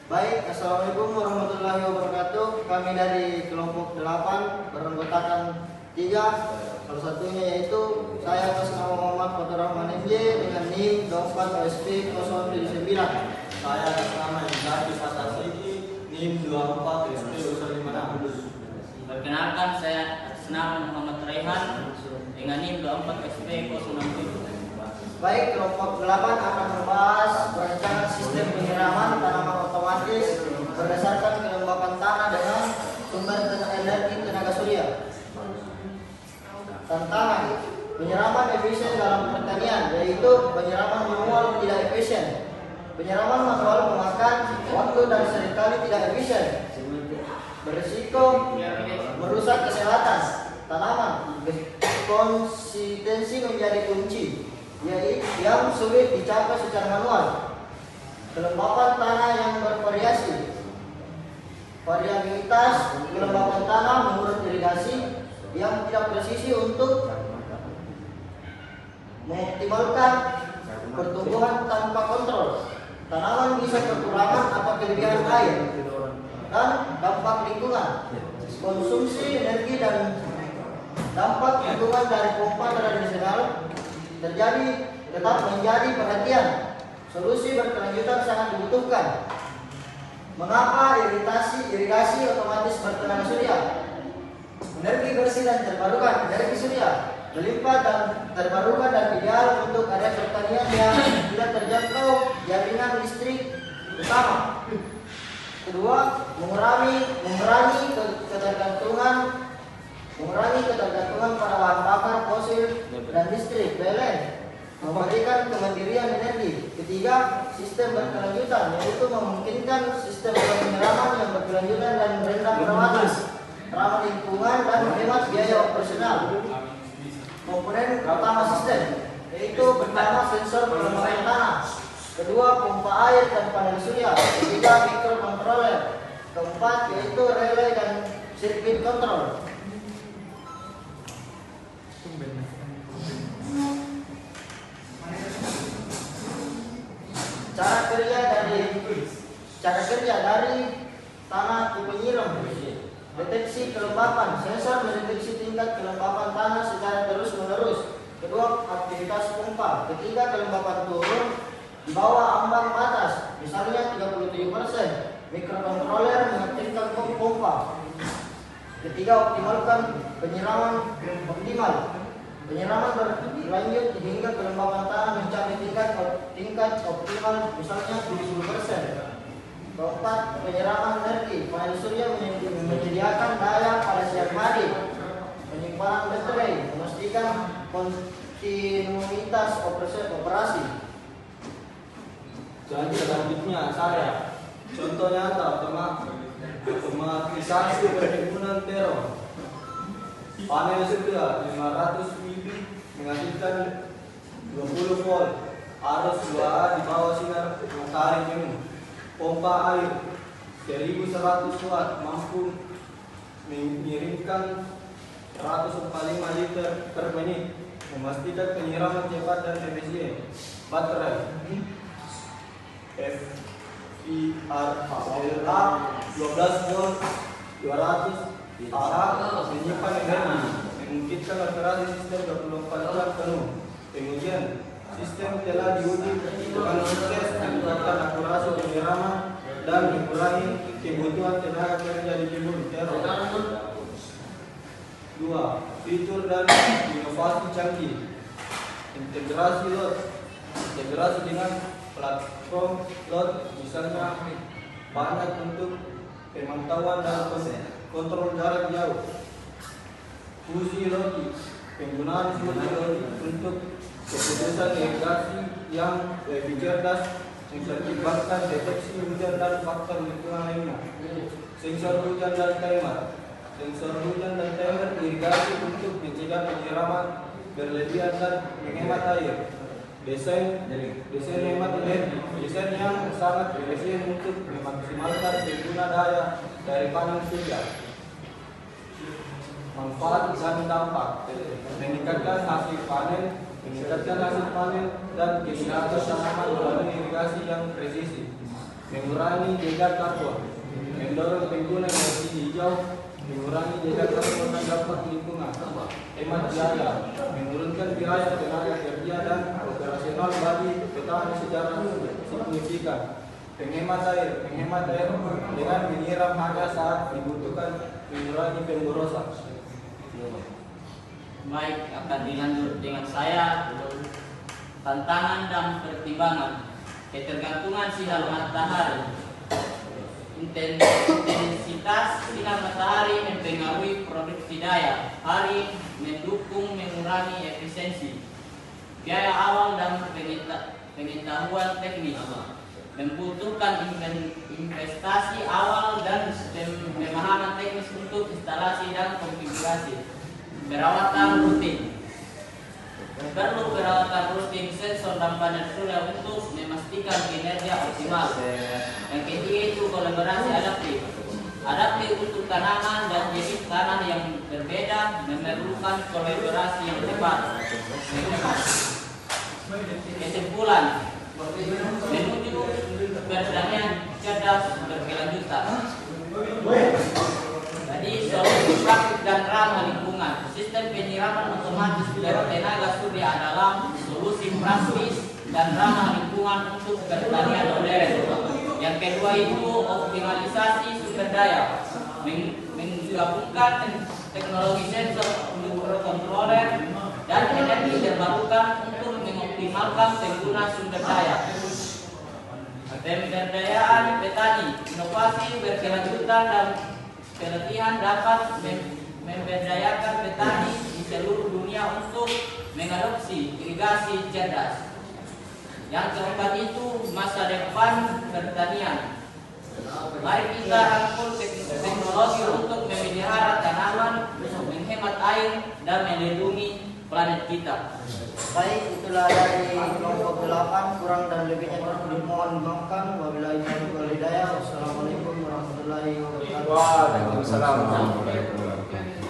Baik, Assalamualaikum warahmatullahi wabarakatuh. Kami dari kelompok 8 beranggotakan 3. Salah satunya yaitu saya atas nama Muhammad Fatur Rahman MJ dengan NIM 24 OSP 079. Saya atas nama Indra Fatasiki NIM 24 OSP 056. Perkenalkan, saya atas nama Muhammad Raihan dengan NIM 24 OSP 067. Baik, kelompok 8 akan membahas perencanaan sistem penyiraman tanaman otomatis berdasarkan kelembapan tanah dengan sumber energi tenaga surya. Tantangan penyiraman efisien dalam pertanian, yaitu penyiraman manual tidak efisien. Penyiraman manual memakan waktu dan seringkali tidak efisien, berisiko merusak kesehatan tanaman. Konsistensi menjadi kunci, yaitu yang sulit dicapai secara manual. Kelembapan tanah yang bervariasi, variabilitas kelembapan tanah menurut irigasi yang tidak presisi untuk mengoptimalkan pertumbuhan tanpa kontrol. Tanaman bisa kekurangan atau kelebihan air dan dampak lingkungan, konsumsi energi dan dampak lingkungan dari pompa tradisional tetap menjadi perhatian. Solusi berkelanjutan sangat dibutuhkan. Mengapa irigasi otomatis bertenaga surya? Energi bersih dan terbarukan energi surya melimpah dan terbarukan dan ideal untuk area pertanian yang tidak terjangkau jaringan listrik utama. Kedua, mengurangi ketergantungan pada bahan bakar fosil dan listrik PLN, memberikan kemandirian energi. Ketiga, sistem berkelanjutan, yaitu memungkinkan sistem penyiraman yang berkelanjutan dan merendah perawatan, ramah lingkungan dan menghemat biaya operasional. Komponen utama sistem yaitu pertama sensor kelembapan tanah, kedua pompa air dan panel surya, ketiga microcontroller, keempat yaitu relay dan sirkuit kontrol. Cara kerja dari tanah tipe nyiram. Deteksi kelembapan, sensor mendeteksi tingkat kelembapan tanah secara terus-menerus. Kedua, aktivitas pompa. Ketiga, kelembapan turun di bawah ambang batas, misalnya 37%. Microcontroller mengaktifkan pompa. Ketiga, optimalkan penyiraman optimal. Penyiraman berlanjut hingga kelembapan tanah mencapai tingkat optimal, misalnya 70%. Keempat, penyiraman energi. Panel surya menyediakan daya pada siang hari. Penyimpanan baterai memastikan kontinuitas operasi. Jadi selanjutnya saya contoh nyata otomatisasi perkebunan terong. Panel surya 500 mW menghasilkan 20 volt, arus 2A di bawah sinar matahari penuh. Pompa air 1100 watt mampu mengirimkan 145 liter per menit, memastikan penyiraman cepat dan efisien. Baterai FIRA 12 volt 200 Ah menyimpan energi, memungkinkan operasi sistem 24 jam penuh. Kemudian sistem telah diuji dengan sukses meningkatkan akurasi penyiraman dan mengurangi kebutuhan tenaga kerja di kebun terong. 2. Fitur dan inovasi canggih. Integrasi dengan platform lot, misalnya banyak untuk pemantauan dan kontrol jarak jauh. Fusi logik, penggunaan fusi logik untuk keputusan irigasi yang lebih cerdas, mempertimbangkan deteksi hujan dan faktor lingkungan lainnya. Sensor hujan dan timer. Sensor hujan dan timer irigasi untuk mencegah penyiraman berlebihan dan menghemat air. Desain hemat energi. Desain yang sangat efisien untuk memaksimalkan pengguna daya dari panel surya. Manfaat dan dampak. Meningkatkan hasil panen dan kesehatan tanaman melalui irigasi yang presisi. mengurangi jejak karbon, mendorong penggunaan energi hijau, mengurangi jejak karbon dan dampak lingkungan, hemat biaya, menurunkan biaya tenaga kerja dan operasional bagi petani secara signifikan, menghemat air dengan menyiram hanya saat dibutuhkan, mengurangi pemborosan. Baik, akan dilanjut dengan saya. Tantangan dan pertimbangan. Ketergantungan sinar matahari. Intensitas sinar matahari mempengaruhi produksi daya. Hari mendukung mengurangi efisiensi. Biaya awal dan pengetahuan teknis. Membutuhkan investasi awal dan pemahaman teknis untuk instalasi dan konfigurasi. Perawatan rutin. Perlu perawatan rutin sensor dan panel surya untuk memastikan kinerja optimal. Yang ketiga itu kolaborasi adaptif. Adaptif untuk tanaman dan jenis tanah yang berbeda memerlukan kolaborasi yang tepat. Kesimpulan, menuju pertanian cerdas berkelanjutan. Jadi solusi praktik dan ramah lingkungan. Sistem penyiraman otomatis dari tenaga surya adalah solusi praktis dan ramah lingkungan untuk pertanian modern. Yang kedua itu optimalisasi sumber daya, menggabungkan teknologi sensor, mikrokontroler, dan energi terbarukan untuk mengoptimalkan penggunaan sumber daya. Pemberdayaan petani, inovasi berkelanjutan dan pelatihan dapat memberdayakan petani di seluruh dunia untuk mengadopsi irigasi cerdas. Yang keempat itu masa depan pertanian. Mari kita rangkul teknologi untuk memelihara tanaman, menghemat air, dan melindungi planet kita. Baik, itulah dari kelompok 8, kurang dan lebihnya dimohon dimaafkan. Wabillahi taufiq wal hidayah. Wassalamualaikum warahmatullahi wabarakatuh. Waalaikumsalam warahmatullahi wabarakatuh.